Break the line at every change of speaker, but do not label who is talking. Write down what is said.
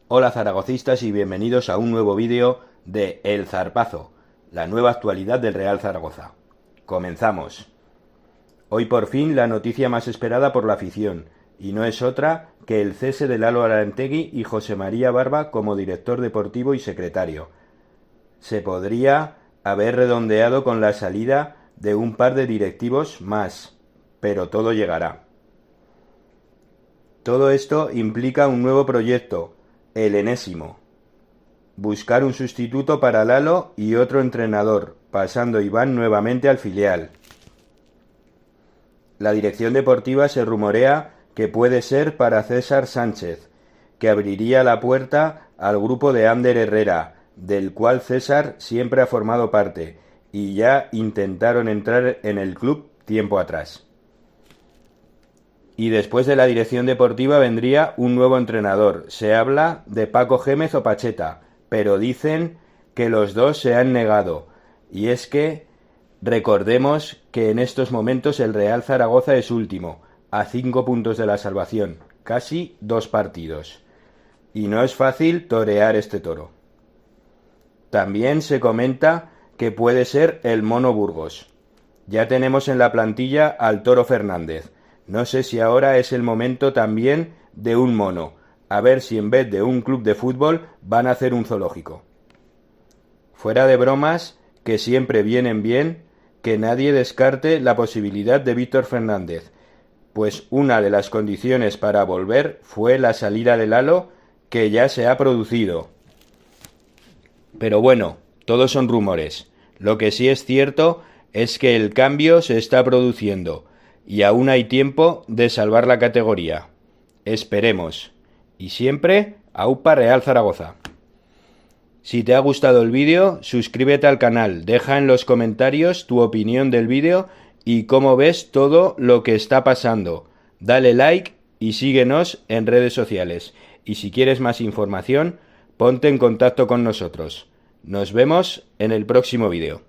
Hola zaragocistas y bienvenidos a un nuevo vídeo de El Zarpazo, la nueva actualidad del Real Zaragoza. Comenzamos. Hoy por fin la noticia más esperada por la afición, y no es otra que el cese de Lalo Arantegui y José María Barba como director deportivo y secretario. Se podría haber redondeado con la salida de un par de directivos más, pero todo llegará. Todo esto implica un nuevo proyecto, el enésimo. Buscar un sustituto para Lalo y otro entrenador, pasando Iván nuevamente al filial. La dirección deportiva se rumorea que puede ser para César Sánchez, que abriría la puerta al grupo de Ander Herrera, del cual César siempre ha formado parte, y ya intentaron entrar en el club tiempo atrás. Y después de la dirección deportiva vendría un nuevo entrenador. Se habla de Paco Gémez o Pacheta, pero dicen que los dos se han negado. Y es que recordemos que en estos momentos el Real Zaragoza es último, a 5 puntos de la salvación, casi 2 partidos. Y no es fácil torear este toro. También se comenta que puede ser el Mono Burgos. Ya tenemos en la plantilla al Toro Fernández. No sé si ahora es el momento también de un mono. A ver si en vez de un club de fútbol van a hacer un zoológico. Fuera de bromas, que siempre vienen bien, que nadie descarte la posibilidad de Víctor Fernández, pues una de las condiciones para volver fue la salida de Lalo, que ya se ha producido. Pero bueno, todos son rumores. Lo que sí es cierto es que el cambio se está produciendo y aún hay tiempo de salvar la categoría. Esperemos. Y siempre, aupa Real Zaragoza. Si te ha gustado el vídeo, suscríbete al canal, deja en los comentarios tu opinión del vídeo y cómo ves todo lo que está pasando. Dale like y síguenos en redes sociales. Y si quieres más información, ponte en contacto con nosotros. Nos vemos en el próximo vídeo.